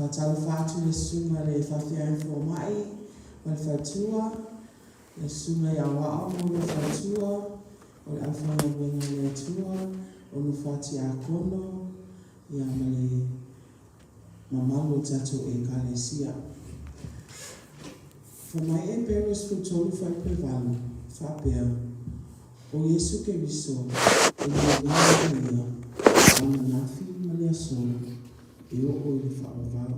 Fatalfatu le sunga le fafia informai, wal fatua, le sunga ya wao le fatua, wal afana wenga le tua, wal fati akono, ya male mamalo tato e kalesia. For my embarrassed for total for prevalo, fapia, o Yesu Keriso, e le wanga o nafi male ia so e o o i whaavau.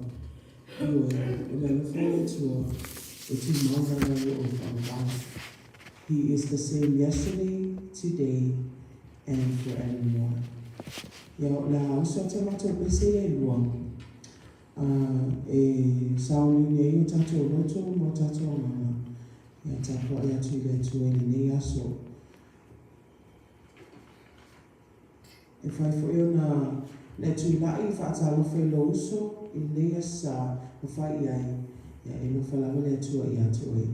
Iwe, o le whare tua e tu maunga o whaavau. He is the same yesterday, today, and forevermore. Ia o la hausa te mato pese e luang. E sauni nei o tato roto mo tato mama. Ia tapo ia tu le tueni nei aso. E fai fo eo na le tu lai whaatalo whai lo uso i nei asa o fai ai. Ia e no whalawa le tua i ato e.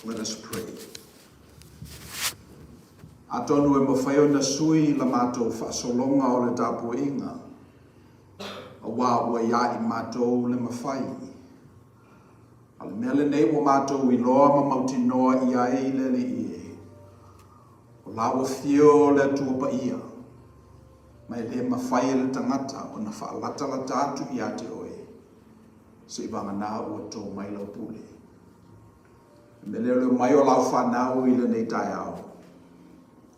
Let us pray. Atonu e mawhaio na sui la mātou whaasolonga o le tāpua inga. A wā ua ia I mātou le mawhai. Al mele nei o mātou I loa ma mauti noa ia e le li ie. O la o fio le tua pa ia. Mai le mawhai le tangata o na whaalata la tātu I ate oe. Se I vanga nā ua tō mai lau pule. Me leo mai o lau whanau I le nei tai au.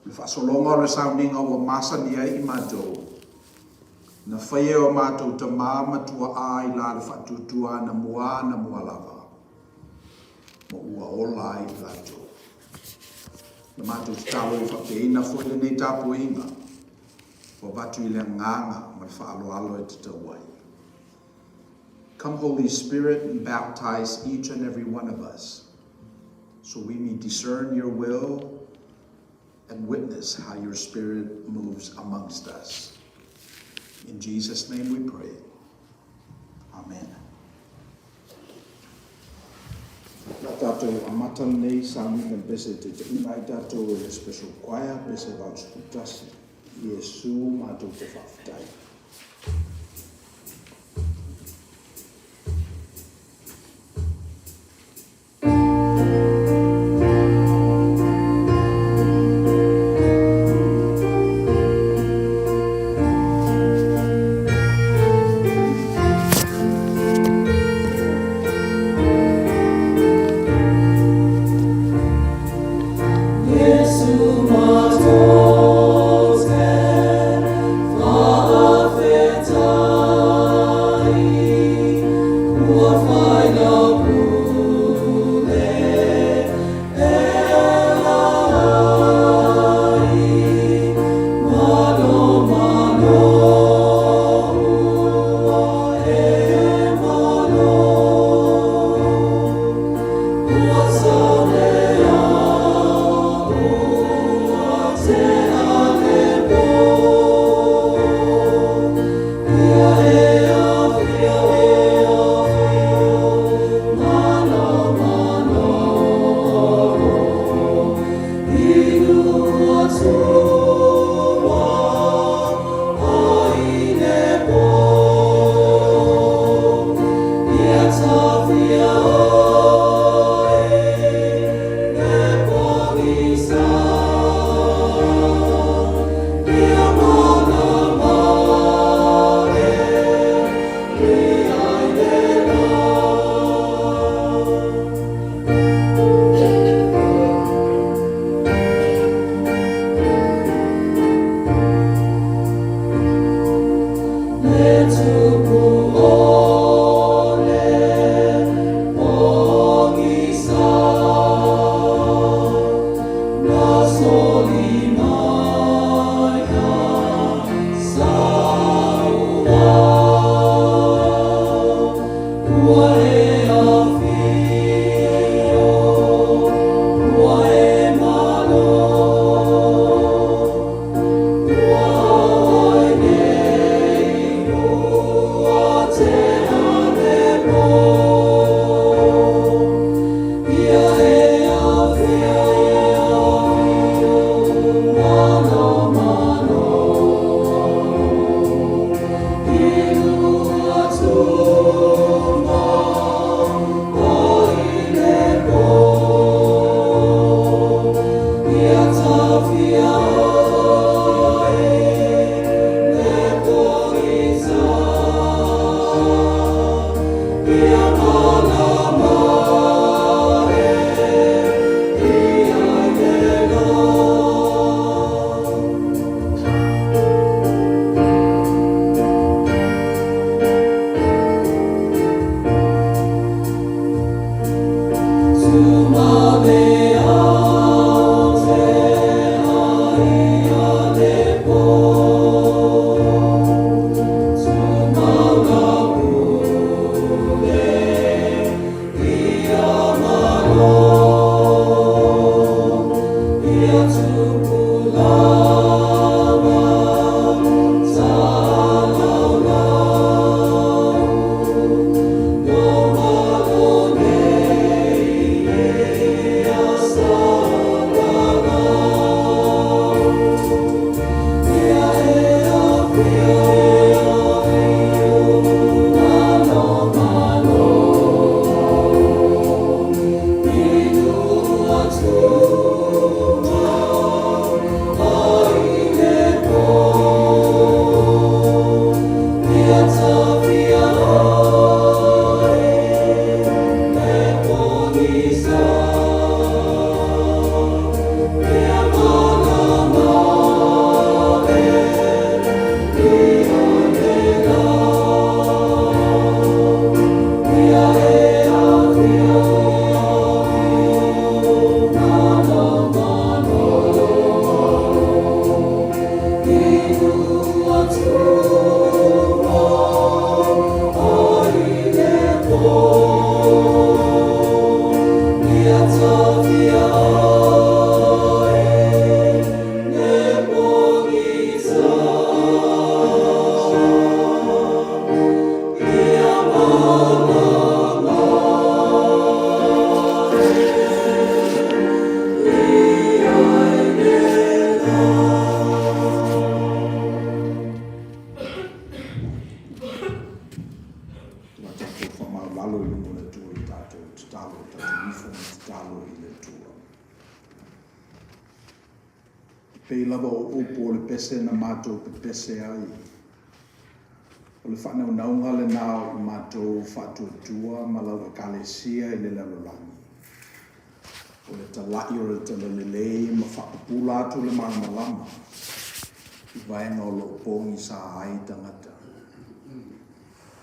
Le whaasolonga o le sauninga o masa ni ai I mātou. Na whaia o mātou ta māma tua ai la le whatutua na mua lava. Mo ua ola I lātou. Le mātou te tau e whapeina fo le nei tāpu inga. O watu i le nganga ma le whaaloalo e te tauai. Come, Holy Spirit, and baptize each and every one of us so we may discern your will and witness how your Spirit moves amongst us. In Jesus' name we pray. Amen. La tātou amata nei sāmi na bese te inai tātou e special choir bese vau skutasi. Iesu mātou te whawhitai. Pei lava o upo o le pese na mātou pe pese ai. O le whanau naunga le nao I mātou whātua ma lau e kalesia I le lalolangi. O le talai o le talalelei ma whakapula atu le malamalama. I vaenga o lo pongi sa ai tangata.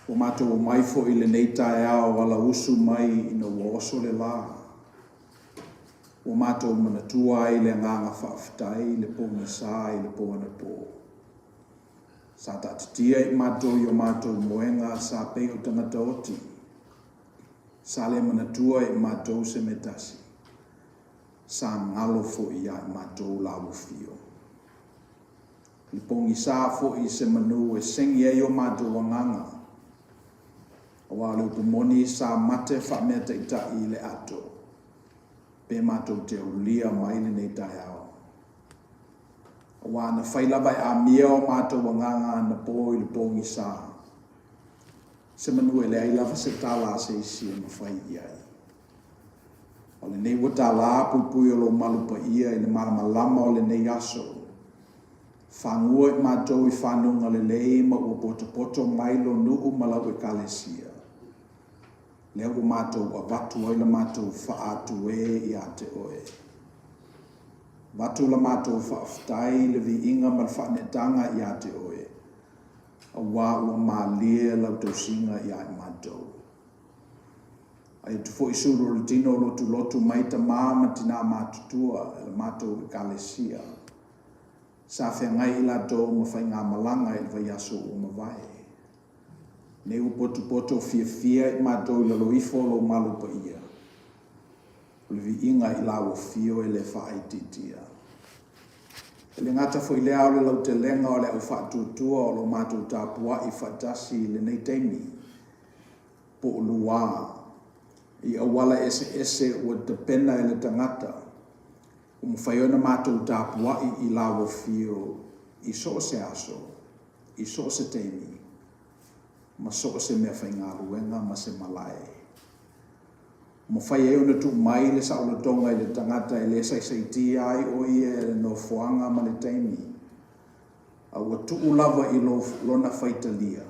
O mātou o maifo I le neitai ao wala usu mai ina uoso le la. O mātou manatua ai le nganga whaafitai, le pongi sa I le pōna pō. Sa tātitia I mātou I o mātou moenga sa pei o tangata oti. Sa le manatua I mātou se metasi. Sa ngalo fo I a mātou lawo fio. Le pongi sa fo I se manu e sengi e o mātou wanganga. Awa le upumoni sa mate whameta ita I le ato. Pe mātou te ulia mai le nei tai ao. Awa na whailava I a mia o mātou wanganga na pō I le pōngi sā. Se manu e le ailava se tāla se isi e mawhai iai. O le nei wata la pupui o lo malupa ia I le malamalama o le nei aso. Whangua I mātou I whanunga le lei ma ua poto mai lo nuu malau e kalesia. Lea o mātou a watu ai la mātou whaatu e I a te oe. Watu la mātou whaafitai le vi inga mal whaanetanga I a te oe. A wā ua mā lia lau tau singa I a mātou. Ai tu fo isuru le tino lotu maita māma tina mātutua la mātou I kalesia. Sa whengai I la tō ma whai ngā malanga I vai aso o mawai. Ne u poto fia I mātou I lalo ifo lo malupa ia. O le vi inga I lawa fio e le whaai titia. E le ngata fo I le au le lau te lenga o le au whaatutua o lo mātou tāpua I whatasi le nei teimi. Po o lua. I awala ese ua te pena e le tangata. O mwhaiona mātou tāpua I lawa fio. I so se aso. I so se teimi. Ma so se mea whainga ruenga ma se malai. Ma whai e ona tu mai le saula tonga I le tangata I le sai ai o ia e no fuanga ma le teimi. A ua tuu lava I lona whaitalia.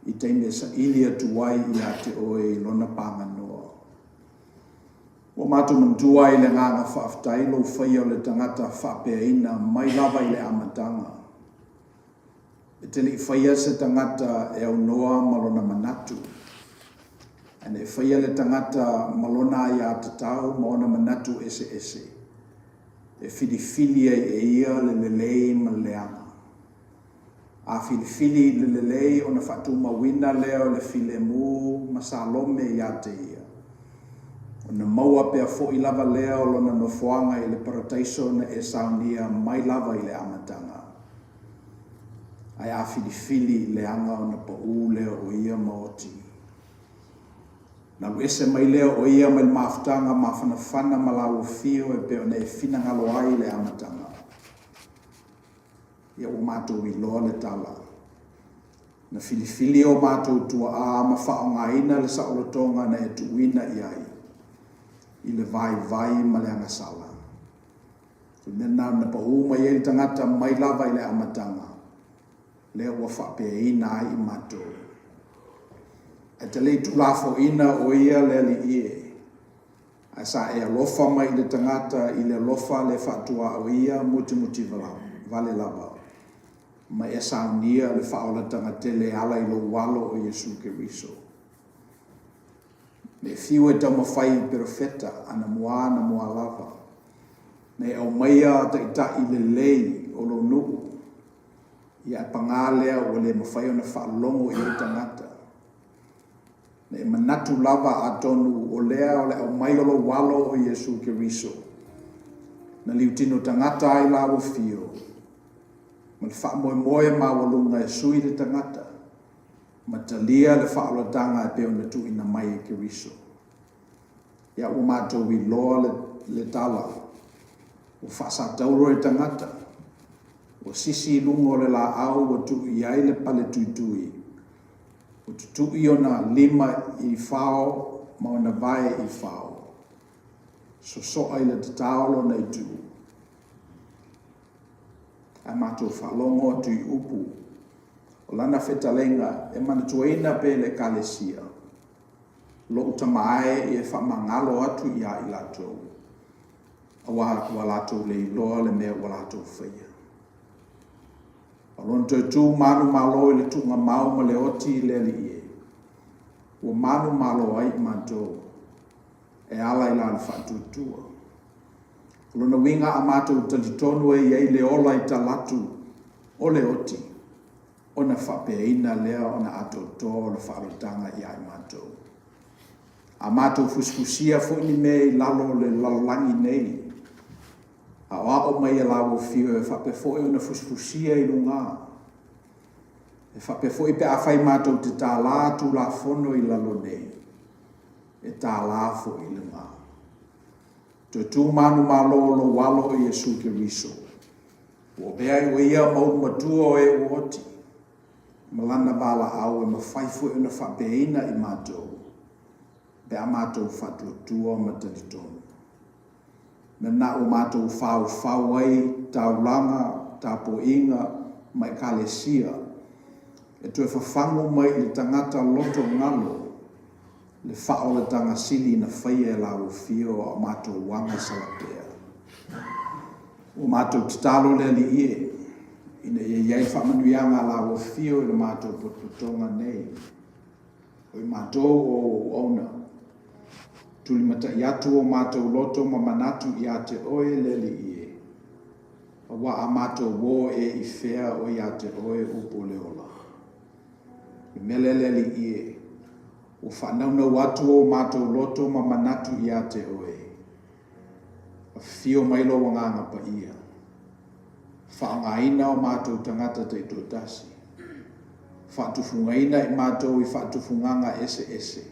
I teimi sa ilia tuai I a te oe I lona panganoa. O mātu mantua I le nganga whaaftai lo whai o le tangata whapea ina mai lava I le amatanga. E te li whaia se tangata e au noa malona manatu. Ane whaia le tangata malona I a tatau maona manatu ese. E fili e ia le lelei ma leanga. A fili le lelei o na whatu mawina leo le file mu ma salome I a te ia. O na maua pea fo I lava leo lona no fuanga I le parataiso na e saunia mai lava I le amatanga. Ai a fili le anga o na pa u leo o ia maoti. Na wese mai leo o ia mai maftanga ma whanawhana ma lau fio e peo na e fina ngalo ai le amatanga. Ia o mātou I loa le tala. Na fili o mātou tua a ma whaonga ina le saolotonga na e tuina I ai. I le vai ma le anga sala. Nena na pa u mai e tangata mai lava I le amatanga. Lea ua whapea ina ai I mātou. E te lei tulafo ina o ia le li ie. A sa e alofa mai le tangata I le alofa le whatua o ia muti vale lava. Ma e saunia le whaola tangate le ala I lo walo o Yesu Keriso. Ne fiu e tau mawhai perfeta ana mua lava. Ne au maia ta ita I le lei o lo nuku. Ia pangalea o le mawhai o na whaalongo I le tangata. Ne manatu lava a tonu o lea o le au mai o lo walo o Yesu Keriso. Na liutino tangata ai lawo fio. Ma le wha moe ma walunga e sui le tangata. Ma talia le whaalatanga e peo na tu ina mai e Keriso. Ia o mātou I loa le tala. O whaasa tauro e tangata. O sisi lungo le la au o tu I ai le pale tuitui. O tu I ona lima I whao ma ona vai I whao. So ai le te taolo nei tu. a mātou whalongo atu I upu. O lana whetalenga e mana tuaina pe le kalesia. Lo utamae e whamangalo atu ia I lātou. A wa lātou le iloa le mea wa lātou whaia. A lona tū manu malo I le tunga mau ma le oti le li e. Wa manu malo ai mātou e ala I la le whatutua. Lona winga a mātou talitonu e iei le ola I talatu o le oti. Ona whapeina lea ona ato tō le whaarotanga I ai mātou. A mātou fusfusia fo ni me I lalo le lalangi nei. A o mai e lawo fio e whape fo e ona fusfusia I lunga. E whape fo I pe awhai mātou te tā lā tu la fono I lalo nei. E tā lā fo I lunga. Te tū manu malo lo walo I Yesu Keriso. O bea I o ia mau matua o e uoti. Malana bala au e mawhaifu e na whapeina I mātou. Bea mātou whatuatua matalitonu. Me na o mātou whau ai, taulanga, tapoinga, mai kalesia. E tue whawhango mai le tangata loto ngalo. Le whao le tanga sili na whaia e la o fio a mātou wanga salapea. O mātou titalo le li ie. Ina e iei whamanuianga la o fio I le mātou potpotonga nei. O I mātou o ona. Tuli mata I atu o mātou loto ma manatu I a te oe le li ie. A wa a mātou wo e I whea o I a te oe upo le ola. I mele le li ie. O whanauna watu o mātou loto ma manatu I a te oe. A fio mailo wanganga pa ia. Whaangaina o mātou tangata te tōtasi. Whaatufungaina I mātou I whaatufunganga ese ese.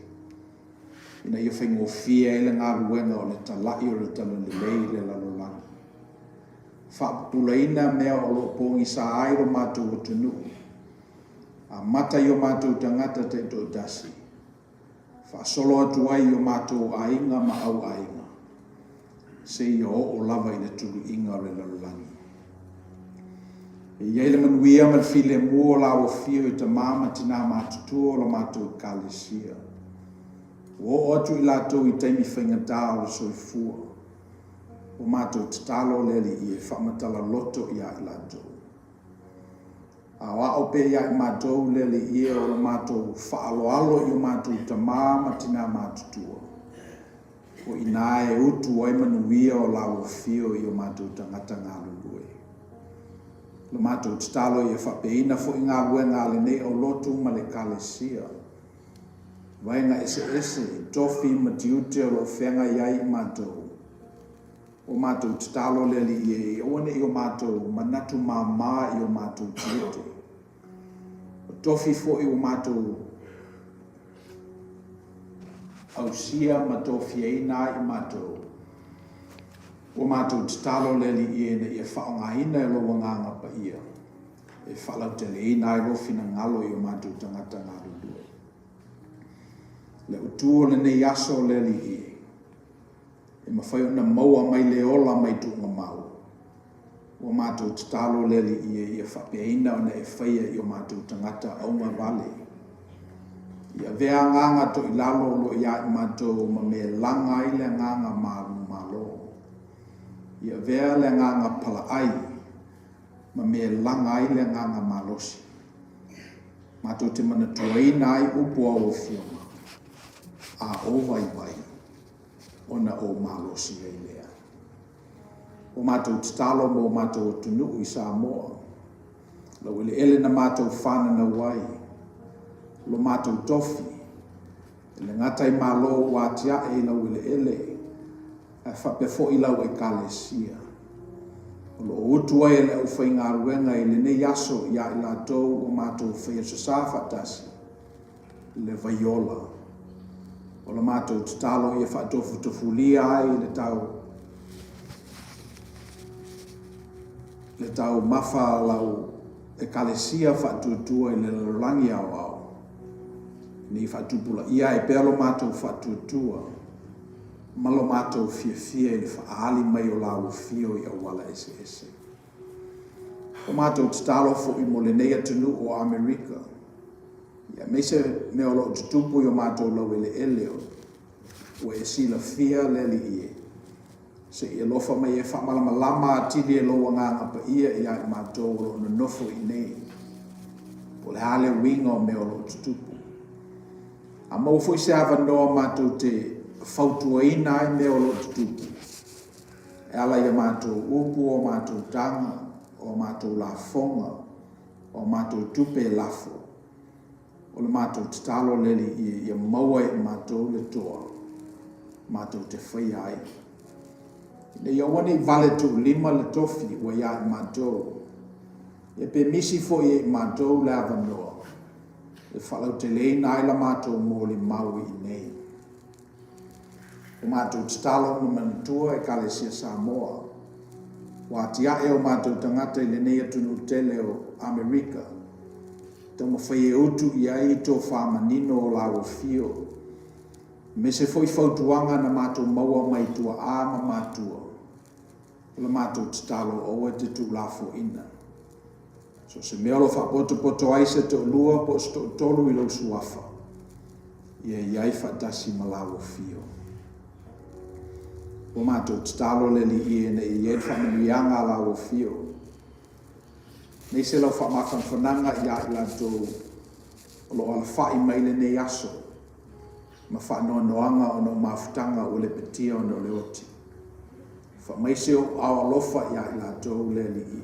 Ina ia whaingo fia ele ngā ruenga o le talai o le tala le lei le lalolanga. Whaapulaina mea o lo pongi sa airo mātou o tunu. A mata I o mātou tangata te tōtasi. Whaasolo atu ai o mātou ainga ma au ainga. Se I o lava I le tulu inga o le lalolanga. E iei le manuia ma file mua la o fio I ta mama tina mātutua o la mātou kalesia. O atu I lātou I taimi whaingatā o le soifua. O mātou tatalo leli I e whamatala loto I a I lātou. A wao pe ia I mātou leli I o la mātou whaaloalo I o mātou ta mama tina mātutua. O ina e utu ai manuia o la o fio I o mātou tangata ngā lulue. Le mātou tatalo I e whapeina fo I ngā ruenga le nei o lotu ma le kalesia. Wainga ese ese, tofi matiute o lo whenga iai I mātou. O mātou tatalo leli I one I o mātou manatu māmā I o mātou tiete. O tofi fo I o mātou ausia ma tofi eina I mātou. O mātou tatalo leli I ene I e whaongaina e lo wanganga pa ia. E whalau te leina I lo fina ngalo I o mātou tangata ngā rundue. Le utuo le nei aso le li I. E mawhai ona maua mai le ola mai tunga mau. O mātou tatalo le li I e whapeina ona e whaia I o mātou tangata aunga vale. Ia vea nganga to I lalo lo ia I mātou ma me langa I le nganga maru malo. Ia vea le nganga pala ai ma me langa I le nganga malosi. Mātou te mana tuaina ai upu au o fiona. A o vai vai, ona o malosi ei lea. O mātou tatalo mo mātou tunu I Samoa. Lau ele na mātou whanana wai. Lo mātou tofi. Ele ngatai malo wātia e lau ele. A whapefo I lau e kalesia. O lo utu ai ele au whainga ruenga I le ne yaso ia I lātou o mātou whaia sasāwhatasi. Le vaiola. O la mātou tatalo I e whaatofu tofulia ai le tau mafa lau e kalesia whaatutua I le lalangi au au. Ni whaatupula ia e pelo mātou whaatutua. Malo mātou fia I le whaali mai o lau fio I awala ese ese. O mātou te talo fo I mo le neia tunu o Amerika. Ia meise me o lo tutupu I o mātou lau ele eleo. O e sila fia leli ie. Se I lofa mai e whamalamalama atili e loa nganga pa ia I ai mātou o na nofo I nei. Po le hale winga o me o lo tutupu. A mau foi se ava noa mātou te fautua ina ai me o lo tutupu. E ala ia mātou upu o mātou tanga, o mātou la fonga, o mātou tupe lafo. O le mātou te talo leli ia maua I mātou le toa. Mātou te whai ai. Ne ia wani vale tu lima le tofi wa ia I mātou. E pe misi fo I mātou le ava noa. E whalau te leina ai la mātou mō li maui I nei. O mātou te talo no manatua e Kalesia Samoa. Wa tia e o mātou tangata I le nei atunu tele o Amerika. Tamo whai e utu I ai tō whamanino o lawa fio. Me se foi fautuanga na mātou maua mai tua āma mātua. La mātou te talo o e te tu lafo ina. So se meolo whapoto ai se te olua po sto tolu I lau suafa. Ia iai whatasi malawa fio. O mātou te talo leli I ne I e whamanuianga lawa fio. Nei se lau whamakawhananga ia I lato o lo ala whai maile nei aso. Ma whanoa noanga o no mafutanga o le petia o no le oti. Whamaise o awa lofa ia I lato leli I.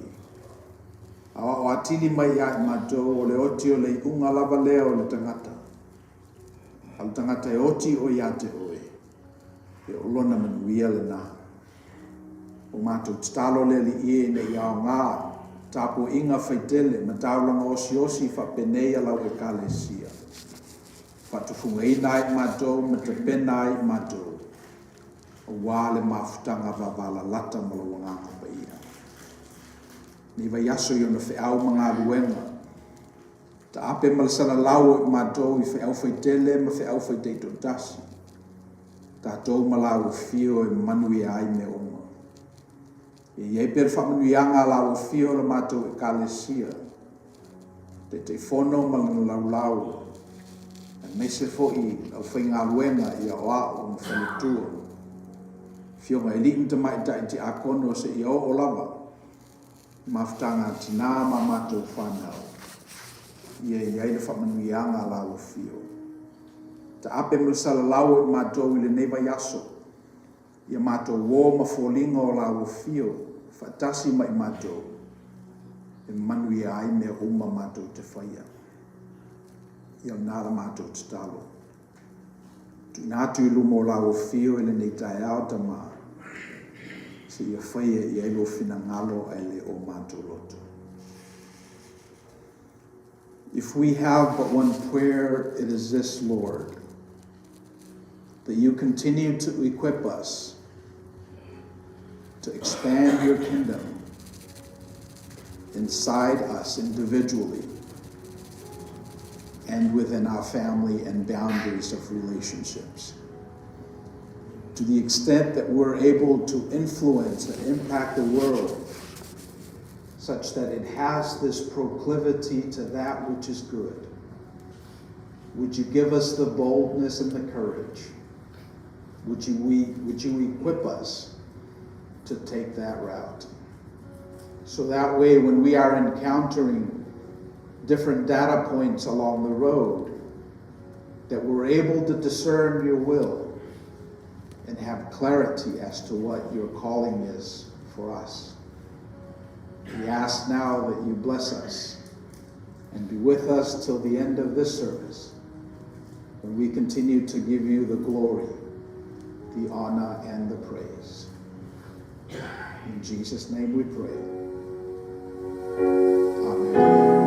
Awa o atili mai ia I mātou o le oti o le unga lava lea o le tangata. Al tangata e oti o ia te oe. E o lona manuia le nā. O mātou te talo leli I ne ia o ngā. Tapo inga whaitele ma taulanga osi whapenei lau e Kalesia. Whatufunga ina I mātou ma te pena I mātou. O wāle mafutanga wawala lata malawanganga pa ia. Ni vai aso I ona wheau mga luenga. Ta ape malasana lau I mātou I wheau whaitele ma wheau whaitei tō tasi. Ta tau malau fio e manui ai me oma. E iei per whamanuianga lau fio le mātou e Kalesia. Te whono malanga lau. Me se foi au whainga luenga I a oa o mwhanutua. Whionga e liku te mai tai te akono se I o lava. Mafutanga tina ma mātou whanau. Ia iei le whamanuianga lau fio. Ta ape mlisala lau I mātou I le neva yaso. Ia mātou wō ma wholinga o lau fio. Whatasi mai mātou. E manuia ai me uma mātou te whaia. Ia nāra mātou te talo. Tu nātu I lumo lau fio ele nei tae au ta mā. Se ia whaia I elo whina ngalo ele o mātou loto. If we have but one prayer, it is this, Lord, that you continue to equip us to expand your kingdom inside us individually and within our family and boundaries of relationships. To the extent that we're able to influence and impact the world such that it has this proclivity to that which is good. Would you give us the boldness and the courage? Would you equip us to take that route? So that way when we are encountering different data points along the road, that we're able to discern your will and have clarity as to what your calling is for us. We ask now that you bless us and be with us till the end of this service, when we continue to give you the glory, the honor, and the praise. In Jesus' name we pray. Amen.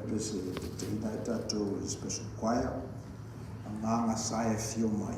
pese te ina e tātou i special choir, a nganga sae fio mai.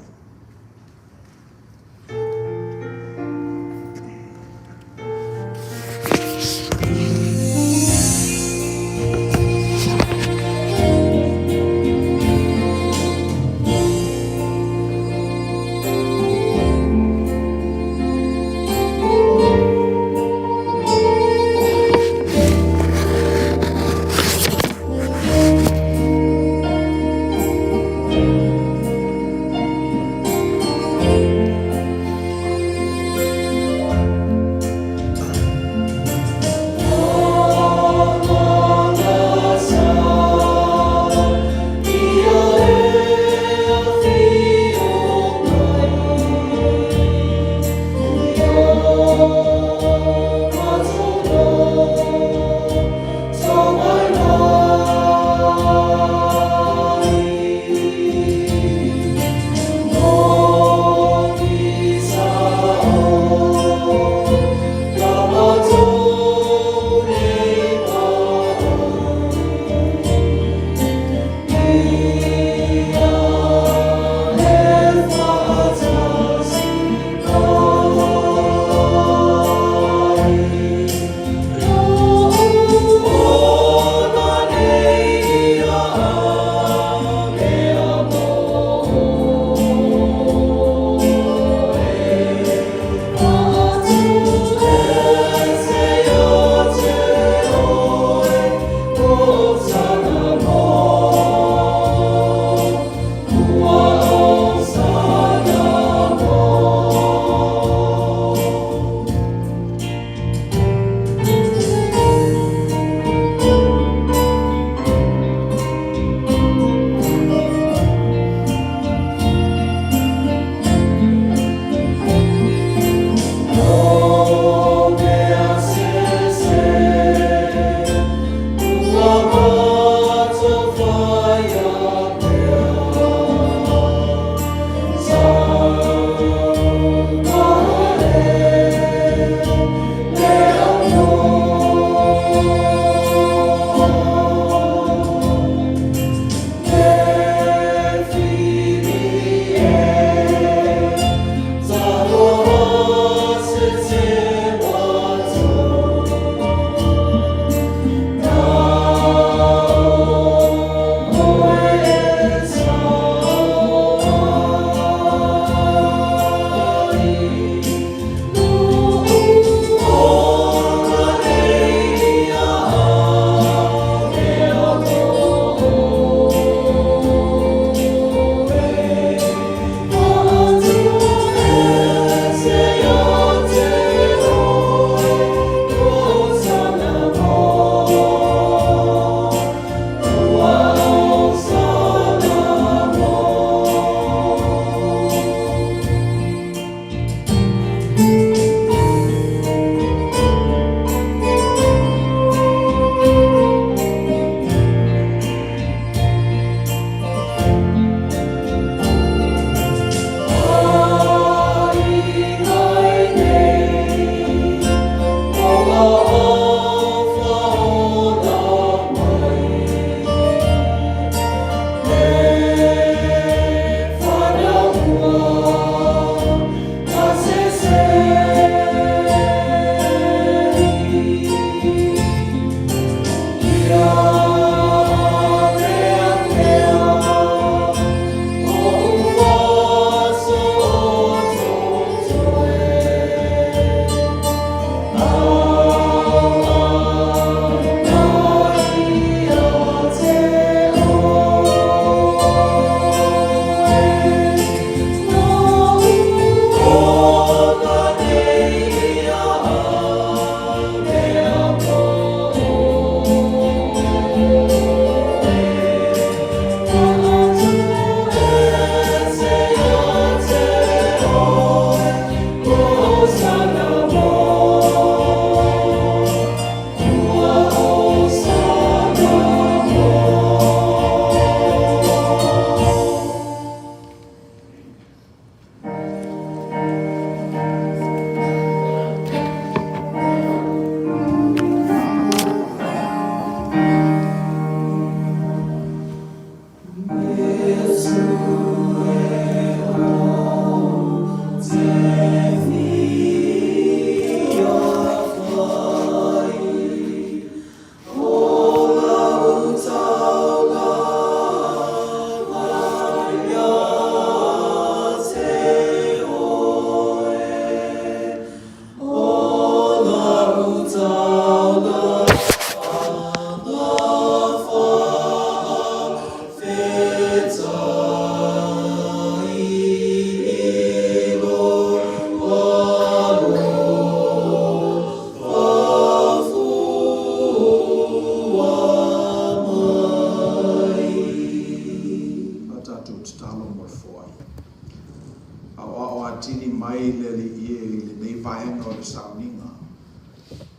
whaatini mai le li ie le nei vaenga o le sauninga.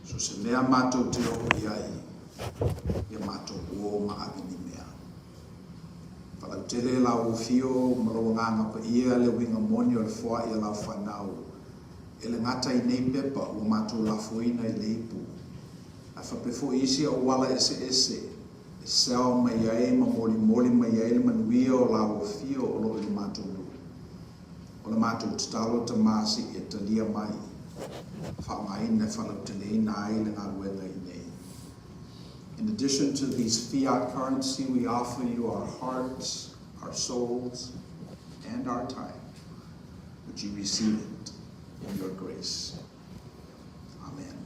So se mea mātou te o iai, ia mātou o maavini mea. Whalau tele la o fio, maro nganga pa ia le winga moni o le fua ia la whanau. E le ngata I nei pepa o mātou la fuina I le ipu. A whapefo isi o wala ese. E sao mai ai ma moli mai ai le manuia o la o fio o lo I le mātou lu. O le mātou tatalo ta māsi e talia mai. Whaamaina whalau teleina ai le ngā luenga I nei. In addition to these fiat currency, we offer you our hearts, our souls, and our time. Would you receive it in your grace? Amen.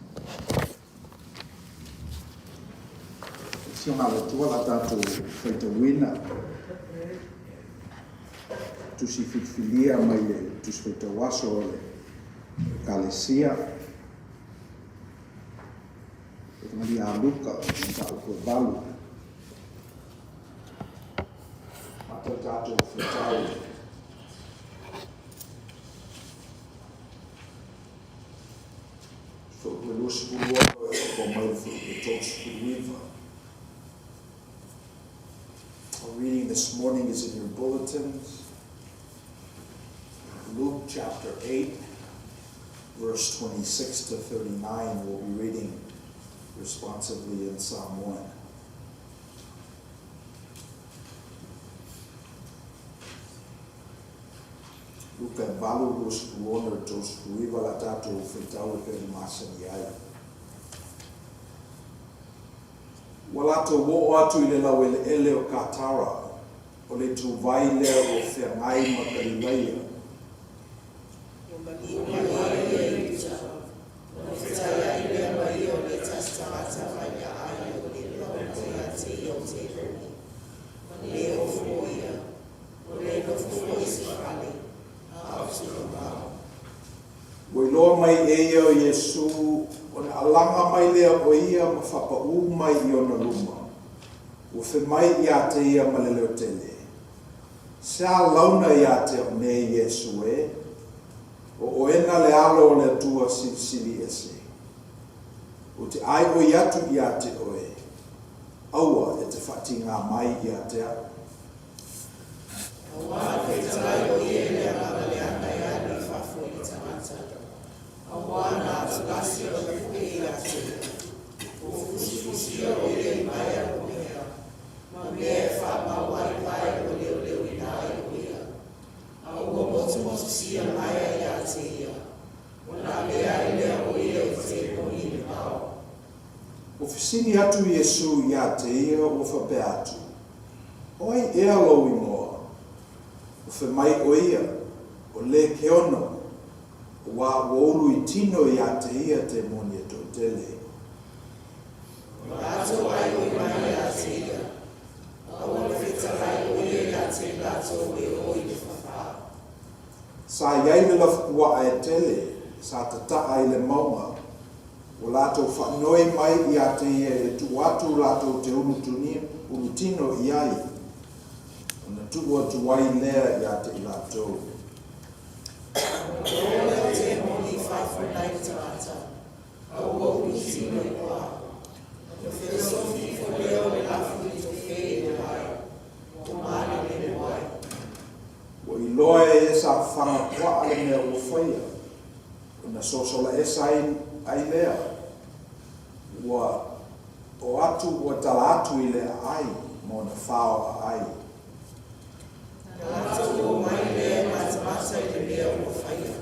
Tia ngā lotua la tātou whaitawina. Tusi whitwhilia mai le tusi whaitawaso o le kalesia. E ngari a luka o ta o koe balu. Mata tātou whaitau. So koe losi kurua o mai e tōs kuruiva. Our reading this morning is in your bulletins. Luke chapter 8, verse 26 to 39. We'll be reading responsively in Psalm 1. Luka balu dos kuona tos kuiva la tato whetau e pere masani ai. Walato wo atu I le lau ele o katara, o le tu vai lea o whengai makarileia. Wai loa mai eia o Yesu, o na alanga mai lea o ia ma whapau mai I ona luma. O whi mai I a te ia ma le leo tele. Sea launa I a te o ne Yesu e, o ena le alo o le tua sili ese. O te ai o iatu I a te oe, aua e te whati ngā mai I a te au. Aua ke te lai o ie le amana le ana I a ni whafu I tamata. Aua nā tulasi o le fuke I a te. O fusi o ie mai a o mea. Ma mea e whamawai pai o leo I nā I o ia. Aua motu sia mai I a te ia. O nā mea I lea o ia I te moni I pao. O fisini atu Yesu I a te ia o whape atu. Oi e alo I moa. O whi mai o ia, o le ke ono, o wā wōru I tino I a te ia te moni e tō tele. O ato ai o mai a te ia, a o le whitarai o ia a te lato e o I le whawha. Sa iai le lafukua e tele, sa tata ai le maunga, o lato whanoi mai I a te ia e tu atu lato te unutino I ai. Na tuwa tuwai lea I a te ilatou. O te moni whaifu nai tamata, a ua unitino I kua. O whilosofi fo leo le lafu I to whee le mai, o mani le wai. O I loa e sa whanga kua ale mea o whaia, o na sosola e sai ai lea. Ua o atu ua tala atu I le ai, mo na whao ai. Lato o mai lea matamata I le lea o whaia.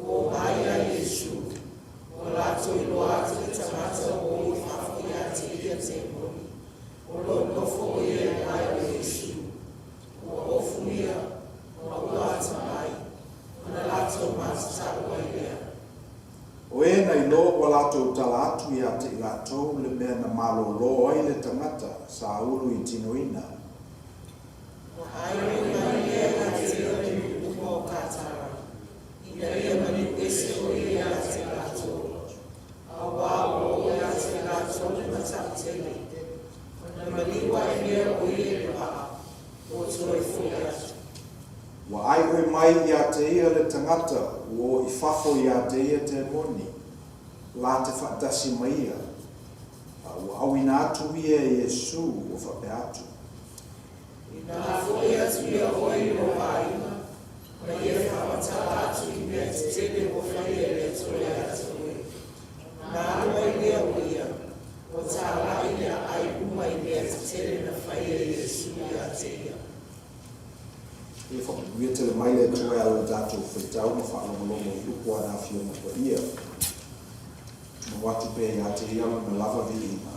O mai a Yesu. O lato I loa atu I tamata o I whafu I a te ia te moni. O lo nofo o ia mai a Yesu. O ofu ia. O ua ata mai. O na lato matata o ai lea. O e na I lo o lato tala atu I a te ilatou le mea na malo lo ai le tangata sa ulu I tinoina. Ai mai lea ka te ori umo katara. Ina ia mani ese o ia te lato. A wā o ia te lato le matatele. O na maniwa e mea o ia le paa. O toi fui atu. Wa ai oe mai ia te ia le tangata o I fafo ia te ia te moni. La te whaatasi mai ia. Wa au ina atu ia Yesu o whape atu. Ina foi atu ia oi o vaina. Ma ia whawata atu I mea te tene o whaia le tole atu e. Nā aua I lea o ia. O tā lai ia ai uma I mea te tene na whaia Yesu ia te ia. Ia whakamuia te le mai le tue ala tātou whaitau ma whaalongolongo I upo ana whio na kwa ia. Ma watu pē ia te ia ma lava vi ina.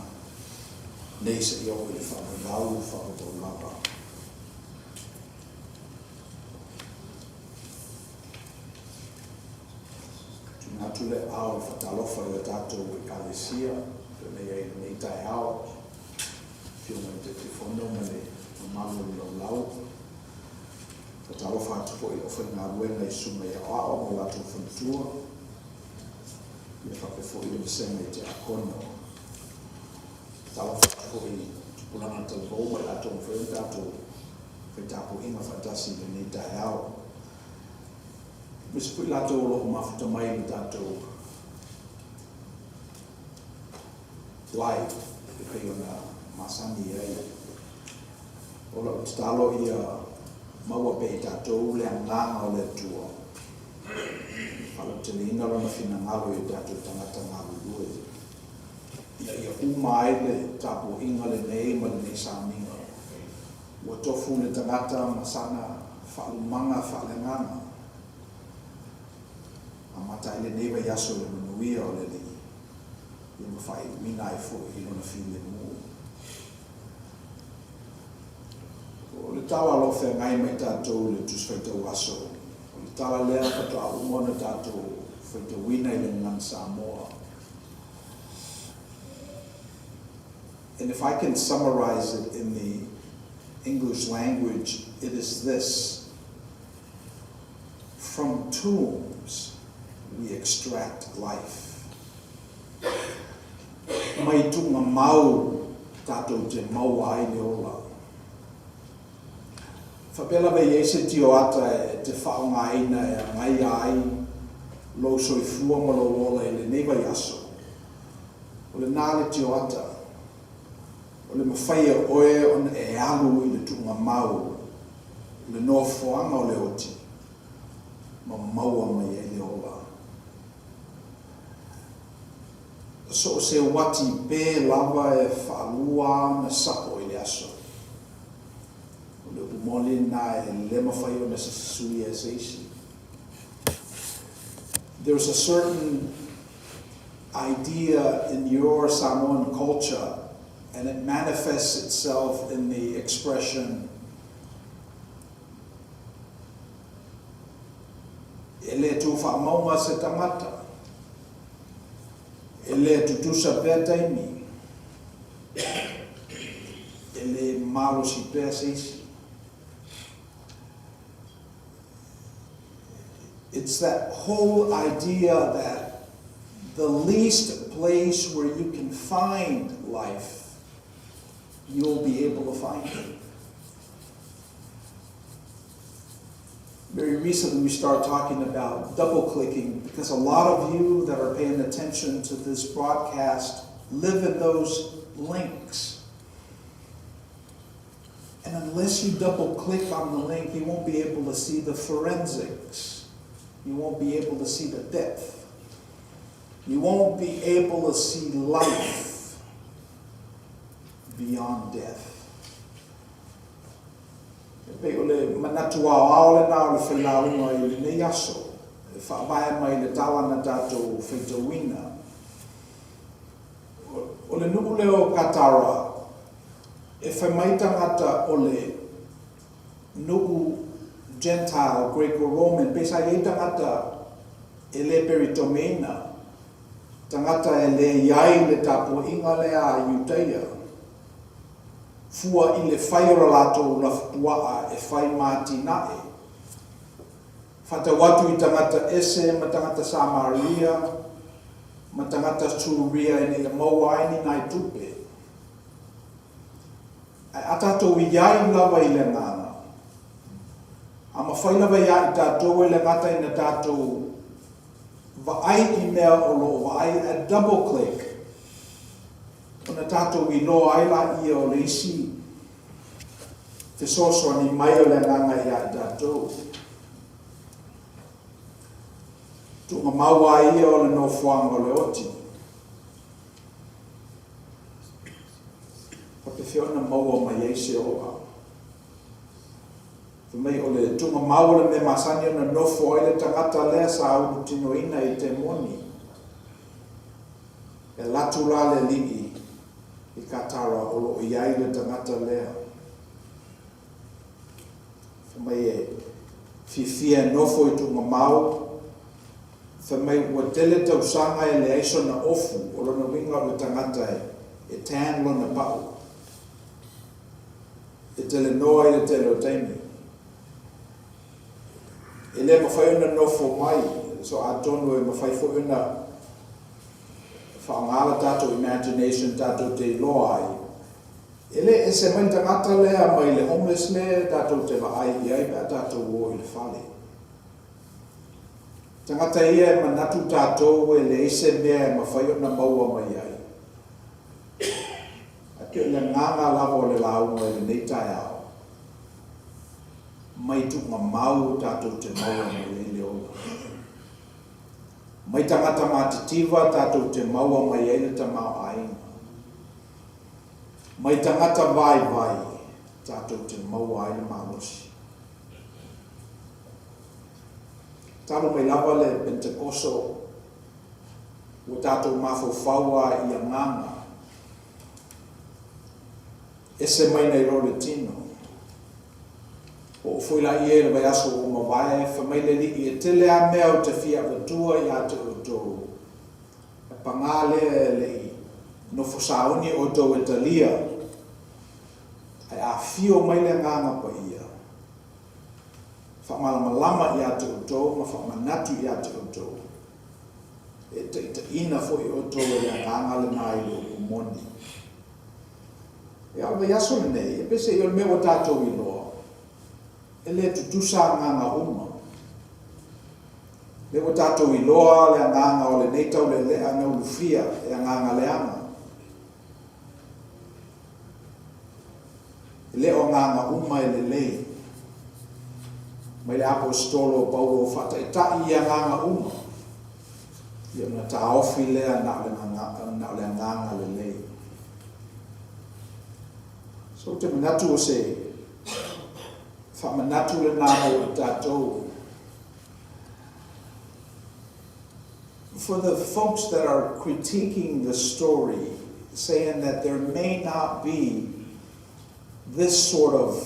Nei se ia o I whakadau whakadau lava. Tuna tule au whakalofa ia tātou I kalesia. Nei ai nei tai au. Whio na te whono ma le malu lau. Talo fatu po I ofa ngā ruenga I suma I ao mo lato whantua. Ia whape fo I senga I te akono. Talo fatu po I tupulanga te voma I lato mwhentato whaitapo inga whatasi I nei tai ao. Misipu I lato o loko mafuta mai I tato lai I pei o na masani ai. Ola o talo ia maua pe tātou le anganga o le tua. Whala te lina rana whina ngalo I tātou tangata ngalo lue. Ia umai le tāpo inga le nei ma le nei sāminga. Ua tofu le tangata masana whalumanga whalenganga. A mata I le neiwa yaso le manuia o le li. Ia mawhai mina I fo I lona while mua. O le tawa lo fe ngai mai tātou le tuswhaitau aso. O le tawa lea katoa umona tātou whaitau wina I le ngan Samoa. And if I can summarize it in the English language, it is this. From tombs, we extract life. Mai tunga mau tātou te mau ai le ola. Whapela me ese tio ata e te whaonga ina e ngai ai lo soifua ma lo lola I le neiwa yaso. O le nāle tio ata. O le mawhaia oe on e alu I le tunga mau. Le noa whoanga o le oti. Ma maua mai e le ola. So se wati pē lava e whaalua na sapo I le aso. Mole na le mawhai o na sui e seisi. There's a certain idea in your Samoan culture, and it manifests itself in the expression ele tu whaamaunga se tangata, ele tutusa pēr taimi, ele maro si pēr seisi. It's that whole idea that the least place where you can find life, you'll be able to find it. Very recently we started talking about double-clicking because a lot of you that are paying attention to this broadcast live in those links. And unless you double-click on the link, you won't be able to see the forensics. You won't be able to see the depth. You won't be able to see life beyond death. Pe ole manatua o le na o le whelaunga I le nei aso. E whaavaya mai le tawa na tātou whaitawina. O le nuku leo katara, e whamaitangata o le nuku Gentile, Greco-Roman, pesa e tangata e le peritomena, tangata e le iai le tapo inga le a Iuteia. Fua I le whaiora lato la futua e whai mati nae. Whata watu I tangata ese, ma tangata Samaria, ma tangata Turia e ne maua ni nai tupe. Ai atato I iai lava I le ngana. A mawhaina vai ia I tātou e le ngata I na tātou vaai I mea o lo vaai a double click. O na tātou I loa ai la ia o le isi te soso ni mai o le nganga ia I tātou. Tu ngā maua ia o le no fuanga o le oti. Pape whiona maua mai eise o a. Mai o le tunga maua le me masani o na nofo ai le tangata lea sa au tino ina I te moni. E latu la le ligi I katara o lo iai le tangata lea. Mai e fifia nofo I tunga mau. Mai ua tele tausanga e le aiso na ofu o lona winga o le tangata e tan lona pau. E tele noa I le tele o taimi. E le mawhai ona nofo mai, so a tonu e mawhai fo ona whaangala tātou imagination, tātou te loa ai. E le e se mai tangata lea mai le homeless lea, tātou te waai I ai, pia tātou o I le whale. Tangata ia e manatu tātou e le ese mea e mawhai ona maua mai ai. Ake le nganga lavo le launga e le neitai au. Mai tu ma mau tātou te maua mai le leo. Mai tangata mātitiva tātou te maua mai ele ta mau ainga. Mai tangata vai vai tātou te maua ai le mālosi. Tālo mai lava le Pentekoso o tātou mawhawhaua I a nganga. Ese mai nei rore tino. O foi la ia le vai aso o mawai, whamai le li I tele a mea o te fia watua I a te o tō. E pangale le I no fosauni o tō e talia. Ai a fio mai le nganga pa ia. Whamamalama I a te o tō, ma whamanatu I a te o tō. E te ina foi o tō e a nganga le mai o moni. E alwa yaso le nei, e pese I o mea o tātou I loa. E le tutusa nganga uma. Le o tātou I loa le nganga o le neitau le lea na ulufia e nganga le anga. E le o nganga uma e le lei. Mai le apostolo Paulo fata I tai I nganga uma. Ia na taofi lea na le nganga le lei. So te manatu o se whamanatu le nāma o tātou. For the folks that are critiquing the story, saying that there may not be this sort of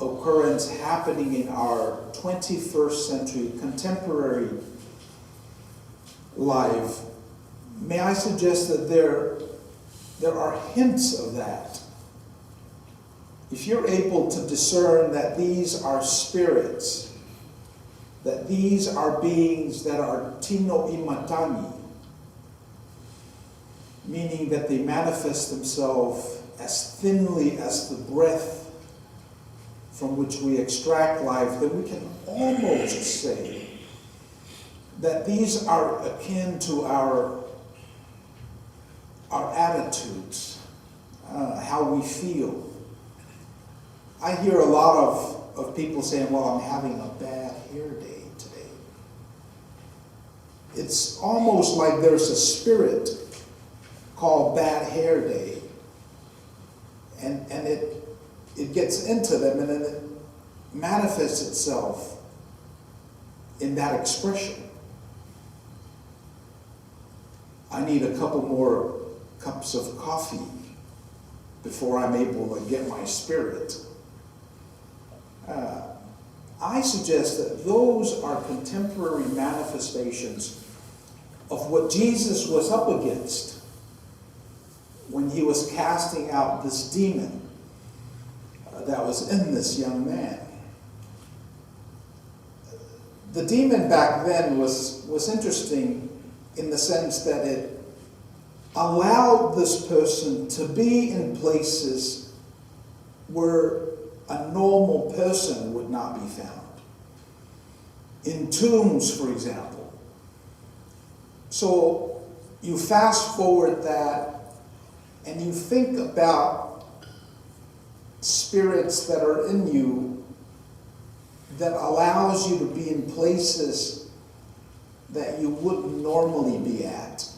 occurrence happening in our 21st century contemporary life, may I suggest that there are hints of that. If you're able to discern that these are spirits, that these are beings that are tino imatani, meaning that they manifest themselves as thinly as the breath from which we extract life, then we can almost say that these are akin to our attitudes, how we feel. I hear a lot of people saying, well, I'm having a bad hair day today. It's almost like there's a spirit called bad hair day. And it gets into them and then it manifests itself in that expression. I need a couple more cups of coffee before I'm able to get my spirit. I suggest that those are contemporary manifestations of what Jesus was up against when he was casting out this demon that was in this young man. The demon back then was interesting in the sense that it allowed this person to be in places where a normal person would not be found. in tombs, for example. So you fast forward that and you think about spirits that are in you that allows you to be in places that you wouldn't normally be at.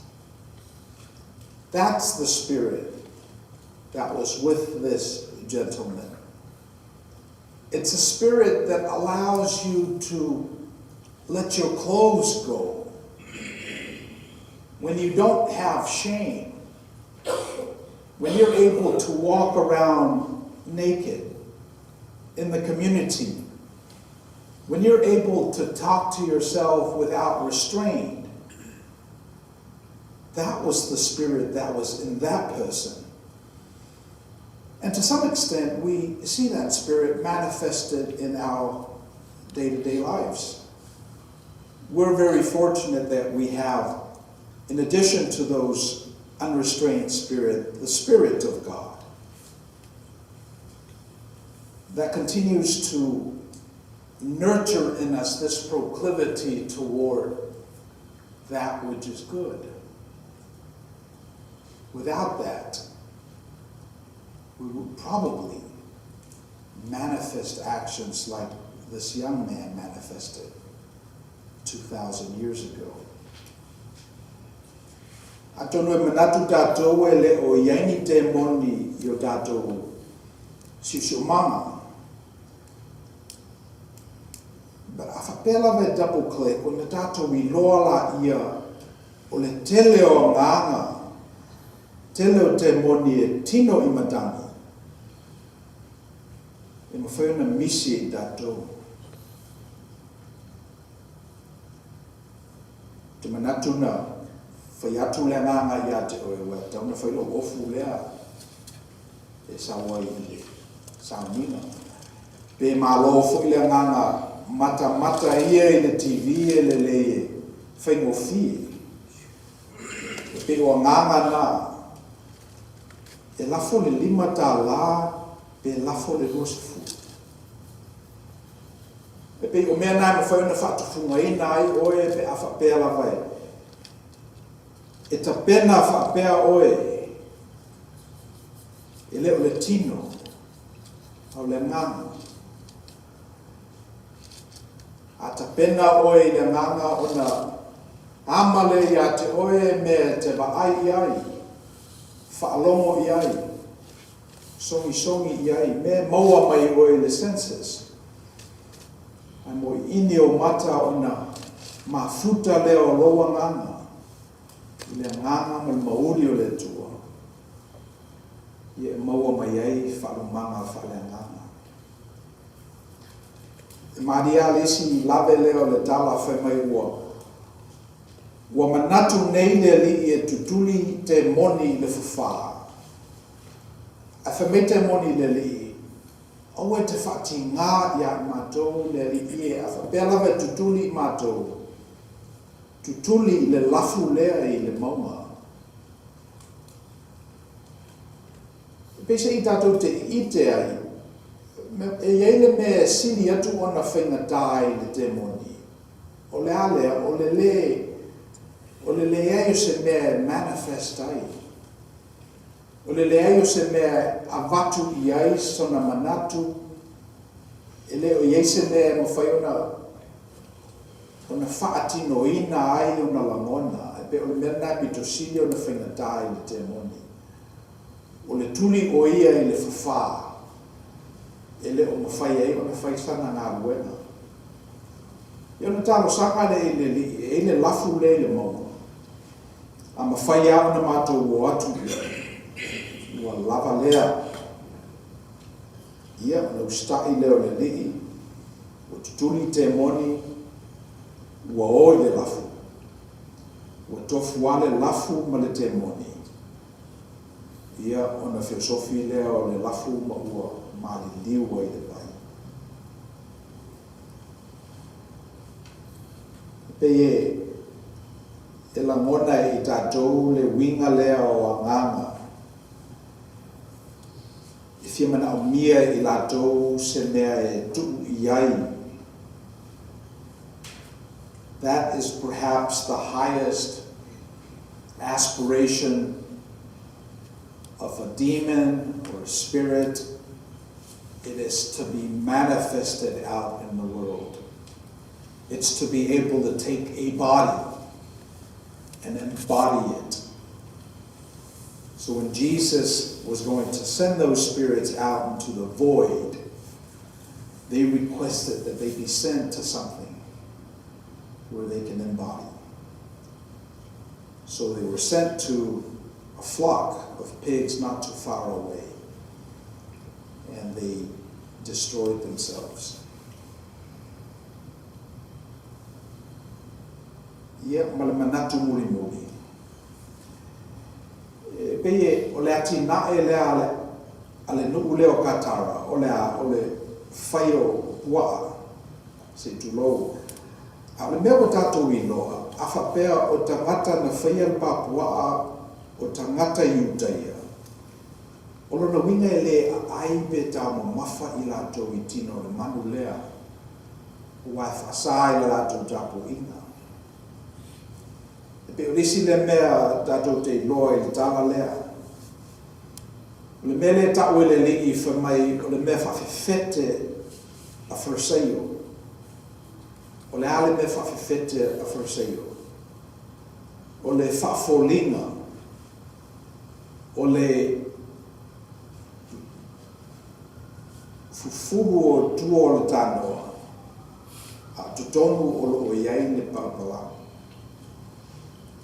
That's the spirit that was with this gentleman. It's a spirit that allows you to let your clothes go when you don't have shame, when you're able to walk around naked in the community, when you're able to talk to yourself without restraint. That was the spirit that was in that person. And to some extent, we see that spirit manifested in our day-to-day lives. We're very fortunate that we have, in addition to those unrestrained spirit, the Spirit of God that continues to nurture in us this proclivity toward that which is good. Without that, we would probably manifest actions like this young man manifested 2,000 years ago. Atono e manatu tātou e le o iaini te moni i o tātou siusumanga. But a whapela me double click o na tātou I loa la ia o le tele o nganga, tele o te moni e tino I matangi. E mawhaina misi I tātou. Te manatu na whai atu le nganga ia te oe wea, tauna whailo ofu lea e sawa I le saunina. Pe malo fui le nganga mata ia I le TV e le le whaingofi. Pe o nganga na e lafo le 5 tā la, pe lafo le 2 fu. Pe o mea nai ma whaina whatufunga ina ai oe pe a whapea la vai. E ta pena whapea oe e leo le tino au le nganga. A ta pena oe I le nganga o na amale ia te oe me te vaai ai, whaalongo I ai, songi I ai, me maua mai oe le senses. Ai mo ini o mata o na mafuta leo loa nganga, I le nganga mo mauri o le tua. Ie maua mai ai whaalumanga whaale nganga. E maria lesi lave leo le tala whai mai ua. Ua manatu nei le li e tutuli te moni le fufa. A whamei te moni le li. Aue te whati ngā ia mātou le li e. A whapelawe tutuli mātou. Tutuli le lafu lea I le maunga. Pese I tātou te ite ai. E iele me sili atu ona whainga tai le te moni. O le alea, o le ai o se mea manifest ai. O le ai o se mea avatu I ai sona manatu. E le o iei se mea mo whai ona whaatino ina ai ona langona. E pe o le mea napi to sili ona whainga tai le te moni. O le tuli o ia I le whawha. E le o mawhai ai ona whai sana ngā ruena. I ona tālo saka le le lafu le maunga. A mawhai au na mātou o atu ua lava lea. Ia ona ustai leo le lii. O tutuli te moni ua oi le lafu. Ua tofu ale lafu ma le te moni. Ia ona filosofi leo le lafu ma ua mali liu ai le vai. Pe e la ngona I tātou le winga lea o anganga. E fia mana o mia I lātou se mea e tuu I ai. that is perhaps the highest aspiration of a demon or a spirit. It is to be manifested out in the world. It's to be able to take a body and embody it. So when Jesus was going to send those spirits out into the void, they requested that they be sent to something where they can embody. So they were sent to a flock of pigs not too far away, and they destroyed themselves. Ia malamanatu muri. Peye ole ati na ele ale no leo katara ole faio wa se tulo ale meo tato wino afa pea o tangata na faia papua o tangata Yudaia olo na winga ele ai pe tamo mafa ila to itino le manu lea wa fa sai la to japo ina pe risi le mea tato te loi le tala lea le mele ta wele li fa mai o le me fa fete a forsaio o le ale me fa fete a forsaio o le fa folinga o le fufubu o tuo o le tano a tutonu o lo iai le papala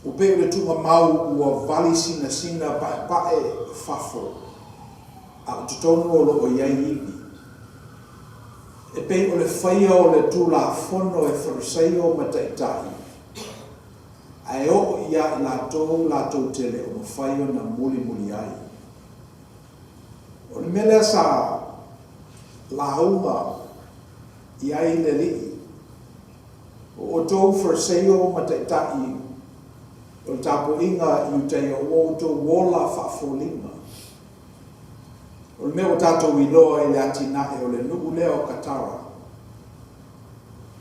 o pe le tunga mau ua vali sina pae fafo a tutonu o lo iai iwi e pe o le whaia o le tula fono e wharusaio mataitai ai o ia i latou tele o mawhaio na muli ai o le mele sa launga i ai le li o tou wharusaio mataitai o tapo inga i utai o tou wola whaafolinga o le mea o tatou iloa i le atinae o le nuku leo katara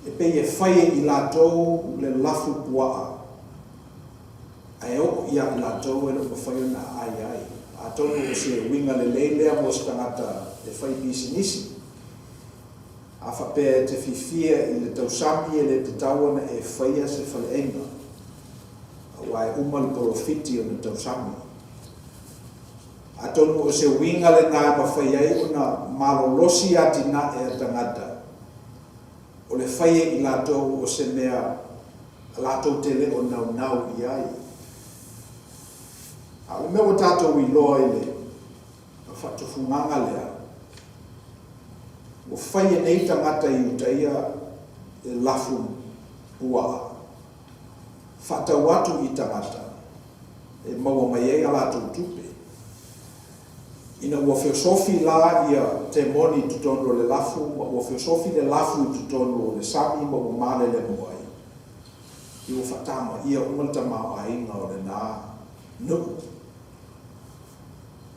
e pei e whaie i latou le lafu puaa ai o ia i latou e le mawhaio na ai a tonu o se winga le leilea mo se tangata e whai bisinisi a whapea te fifia i le tausami e le te tauana e whaia se whale enga wa e uma le profiti o le tausami a tonu o se winga le ngā mawhai ai una malolosi ati na e tangata o le whaie i latou o se mea latou tele o nau i ai a le mea o tatou i loa i le whatufunganga lea o whaie nei tangata i utaia e lafu pua whatau atu i tangata e maua mai ei a latou tupe ina ua feosofi la ia te moni tutonu o le lafu ua feosofi le lafu i tutonu o le sami ma ua male le moai i ua whatama ia umalta mao ainga o le nā nuku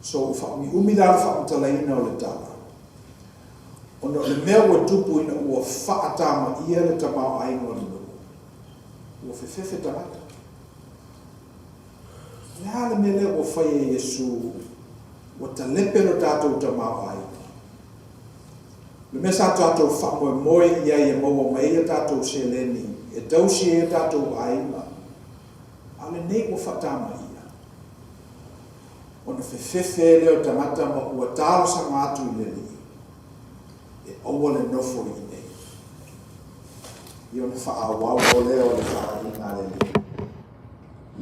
so umi dala whaamutalaina o le tala ona o le mea ua tupu ina ua whaatama ia le tamao ainga o le nuku ua fefefe tangata lea le mele ua whaia Yesu ua talepe no tātou tamao ainga le mea sa tātou whamoe ia ia maua mai ia tātou seleni e tausi ia tātou ainga ale nei ua whaatama ia ona fefefe leo tangata ma ua tālo sa ngātu i le li e aua le nofo i nei i ona whaawau o leo le whainga le li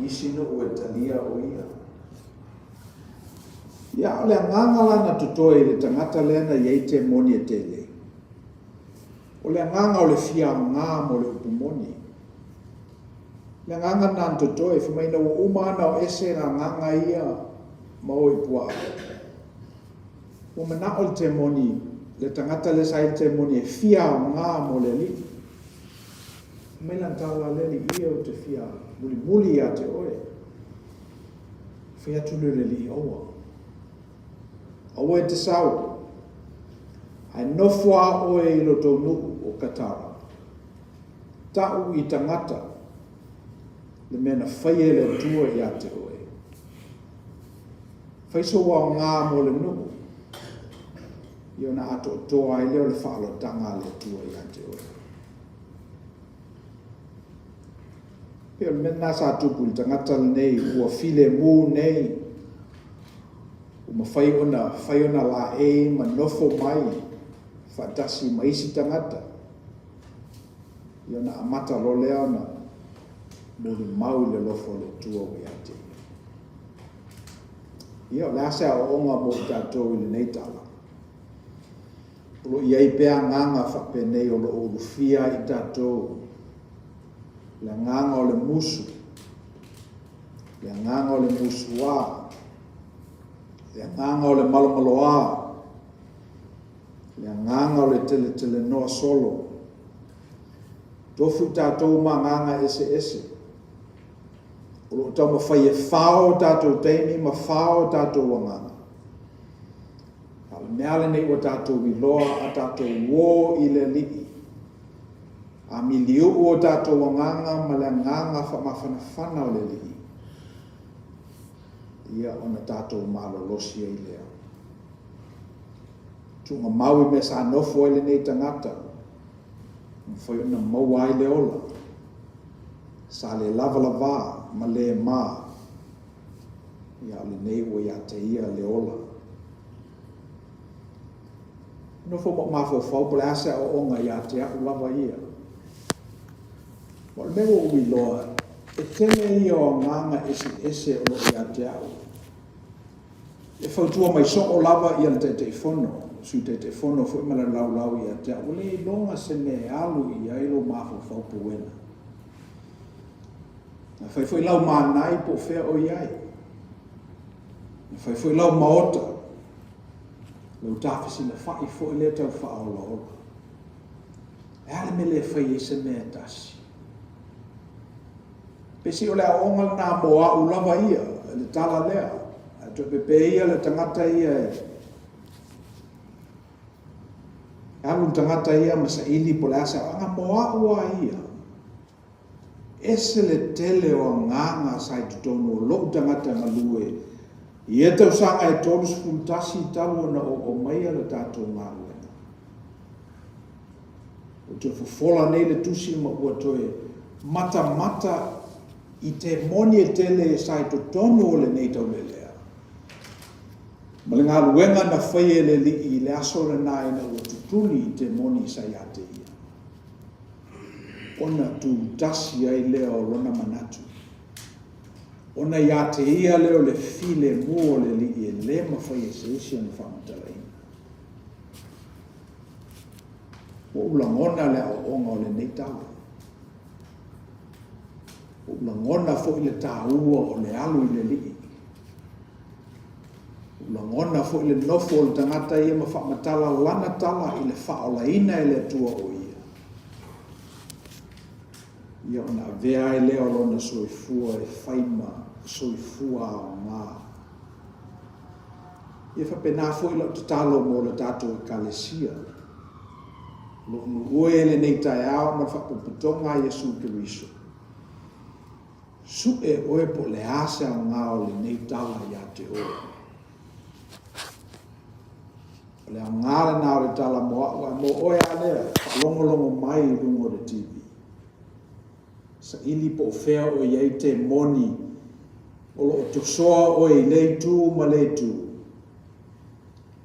isino ua talia o ia ia o le anganga na tutoe i le tangata lena i eite moni e tele o le anganga o le fia ngā mo le upumoni le anganga na tutoe fumaina ua umana o ese na anganga ia ma oi pua o mana o te moni le tangata le sai te moni e fia ngā mo le li me lan tala le li ia o te fia muli a te oe fia tulu le li aua e te sau ai nofua oe i lo tau nuku o katara ta'u I tangata le mena whai e le tua I a te oe. Whai so wao ngā mo le nuku. Io na ato toa I leo le whaalo tanga le tua I a te oe. Peo le mena sa tupu I tangata le nei ua file mu nei. Uma whai ona la e ma nofo mai. Whatasi ma isi tangata. Io na amata lo leo na mori mau le lofo le tua o ate. Io le ase a onga mo tatou I le nei tala. Ulo iai pea nganga whapene o lo urufia I tatou. Le nganga o le musu. Le nganga o le musua. Le nganga o le malomaloa. Le nganga o le tele noa solo. Tofu tatou ma nganga ese. Ulo tau ma whai e whao tatou teimi ma whao tatou wanganga. Hale meale nei o tatou wiloa a tatou wō I le lii. A miliu o tatou wanganga ma le nganga whamawhanawhana o le lii. Ia ona tatou malolosi ai lea. Tunga maui me sa nofo ele nei tangata. Mwhai ona maua ai le ola. Sa le lava ma le ma. Ia le nei o ia te ia le ola. Nofo mo mafo fau pole ase o onga ia te aku lava ia. Mo le mego ui loa. E teme ia o nganga ese o lo ia te aku. E fautua mai so o lava ia le te fono. Sui te fono fo imala lau ia te aku. Le longa se me alu ia ilo mafo fau puena. Na fai foi lau manai po fea o iai. Na fai foi lau maota. Lau tafisi na fai fo le tau fa o la ola. E ale me le fai se me tasi. Pesi o le aonga na moa u lava ia. Le tala lea. To pepe ia le tangata ia. Alu tangata ia masa ili po le asa. Anga moa ua ia. Ese le tele o nganga sai tutono lo tangata ngalue. Ia tau sanga e tolu skultasi tau na o maia le tatou ngalue. O te fufola nei le tusi ma ua toe mata I te moni e tele sai tutono o le nei tau le lea. Ma le ngā luenga na whai e le li I le aso le nai na ua tutuli I te moni sai ate ia. Ona tu tasi ai leo lona manatu. Ona ia te ia leo le file mua le li e le mawhai e se isi anu whamatalaina. O ulangona le o onga o le neitala. O ulangona fo I le tāua o le alu I le li. O ulangona fo I le nofo o le tangata ia ma whamatala lana tala I le whaolaina e le tua o ia. Ia ona vea e leo lona soifua e whaima soifua o ngā. Ia whapena fwoi lau te talo mo le tato e kalesia. Lo ue le nei tai ao ma whapuputonga Yesu Kiriso. Su e oe po le ase o ngā o le nei tala ia te oe. Le a ngāre nā o le tala mo oe a lea, longolongo mai I rungo le TV. Sa ili po fea o iei te moni o lo to soa o I lei tu ma lei tu.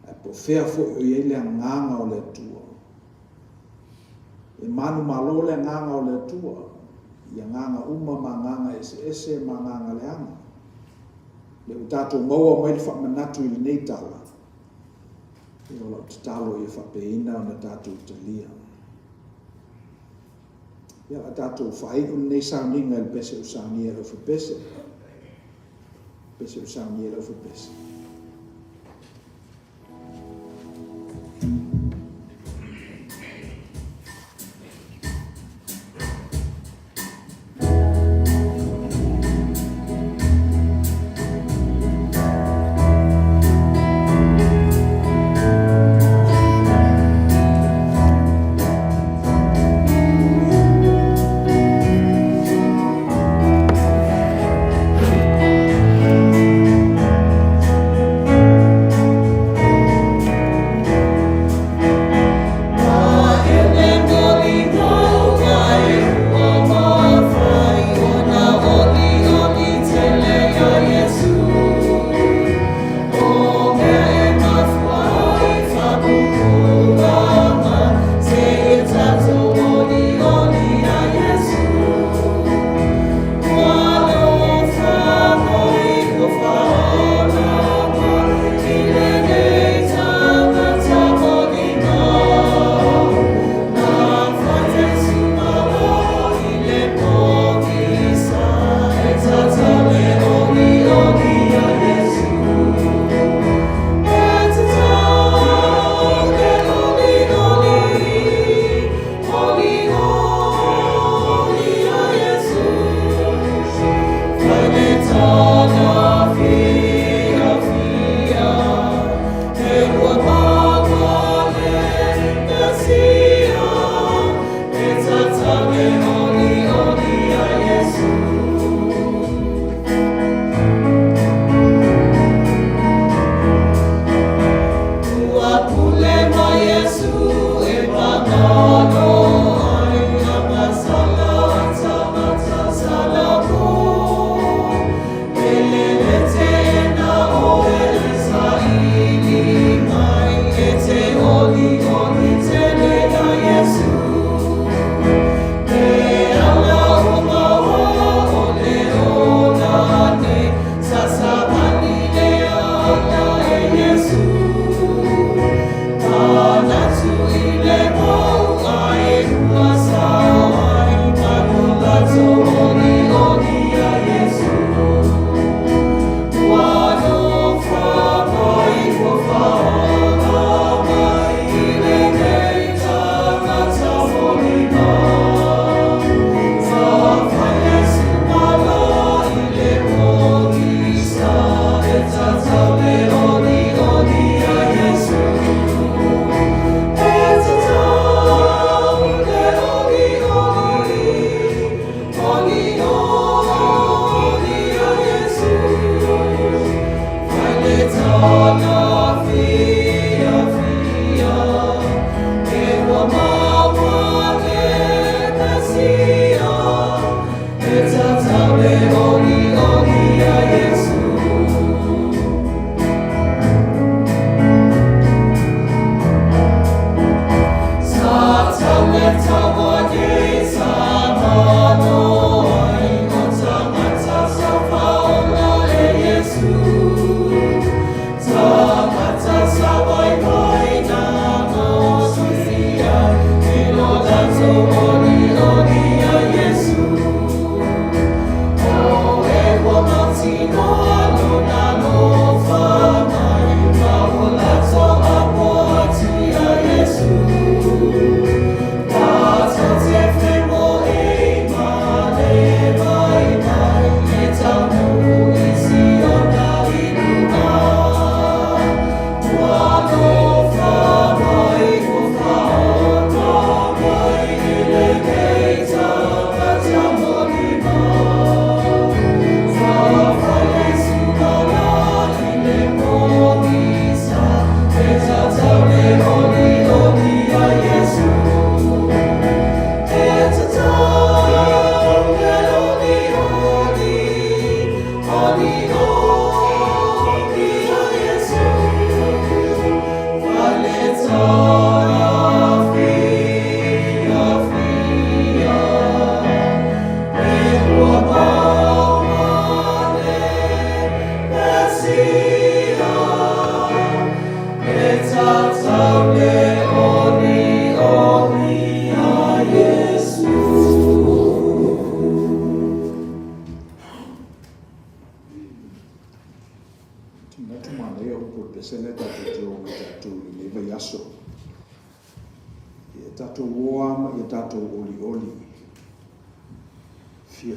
E po fea fo o iei le nganga o le tua. E manu malo le nganga o le tua. Ia nganga uma ma nganga ese ma nganga le anga. Le utato maua mai le whamanatu I le nei tala. E o lo te talo I whapeina o na tato utalia. Ia a tatou whai o nei sauninga il pese o saunia lau whapese. Pese o saunia lau whapese.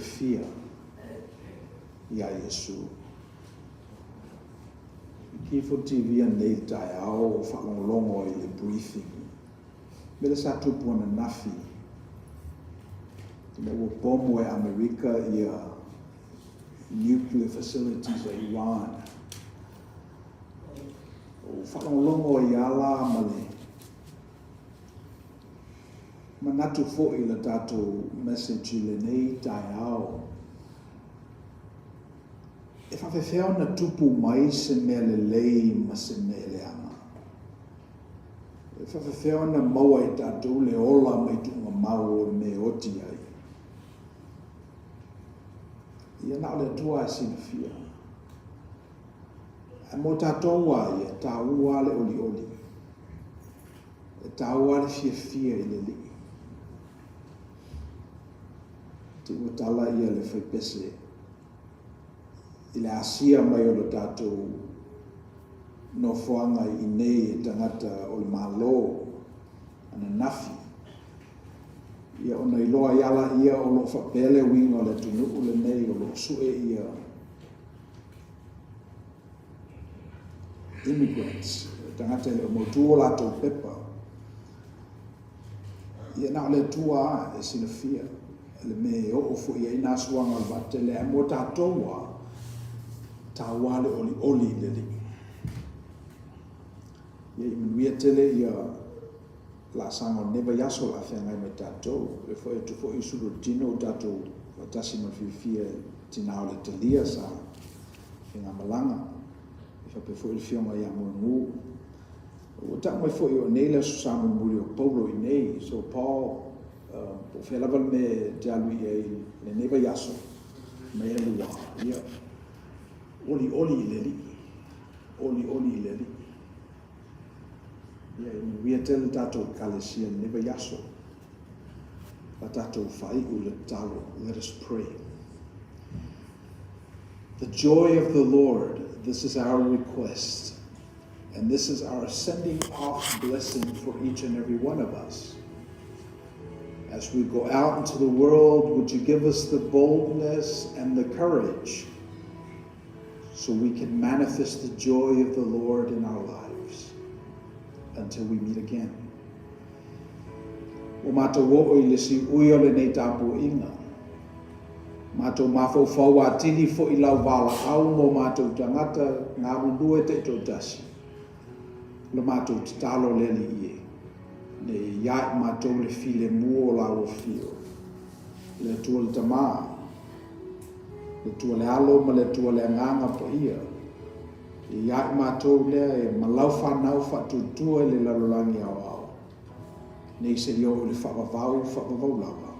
Fia ia Yesu. Kifo TV nei tai ao whakalongo i le briefing. Mele sa tupu ana nafi. Tine ua bomo e Amerika ia nuclear facilities a Iran. O whakalongo i ala male. Manatu fo i la tātou message le nei tai ao. E whawhewheo na tupu mai se mea le lei ma se mea le anga. E whawhewheo na maua i tātou le ola mai tunga mau o me oti ai. Ia nao le tua e sina fia. E mo tātou a ia tā ua le oli oli. E tā ua le fia fia i le li. Te ua tala ia le whaipese. I le asia mai o le tātou no whoanga i nei e tangata o le malo ana nafi. Ia ona i loa iala ia o lo whapele winga o le tunu o le nei o lo sue ia immigrants. Tangata le o motu o lato pepa. Ia na le tua e sina fia. Le me o fu ia ina suanga o vate le amo tātoa ta wale oli oli leli. Ia i manuia tele ia la sango neba yaso la whengai me tātou. E fo e tufo i suru tino tātou watasi ma fifia tina o le talia sa whenga malanga. E fa pe fo i fionga ia mungu. O ta mai fo i o neila susamu muri o Paulo i nei. So Paul o whelava me te alu i le neba yaso. Me e lua. Ia oli oli leli. Oli oli leli. Ia we tell tato kalesia neba yaso. La tato fai u le talo. Let us pray. The joy of the Lord, this is our request. And this is our sending off blessing for each and every one of us. As we go out into the world, would you give us the boldness and the courage so we can manifest the joy of the Lord in our lives until we meet again. O mātou o i lesi ui ole nei tāpua inga. Mātou mafau fau a tini fo i lau wala au mo mātou tangata ngā rundue te tō tasi. Le mātou te talo leli ie. Ne iai mātou le file mua lau o fio. Le tua le tamā. Le tua le alo ma le tua le nganga pa ia. Iai mātou lea e malau whanau whatutua le lalolangi au au. Nei se rio le whakavau lawa.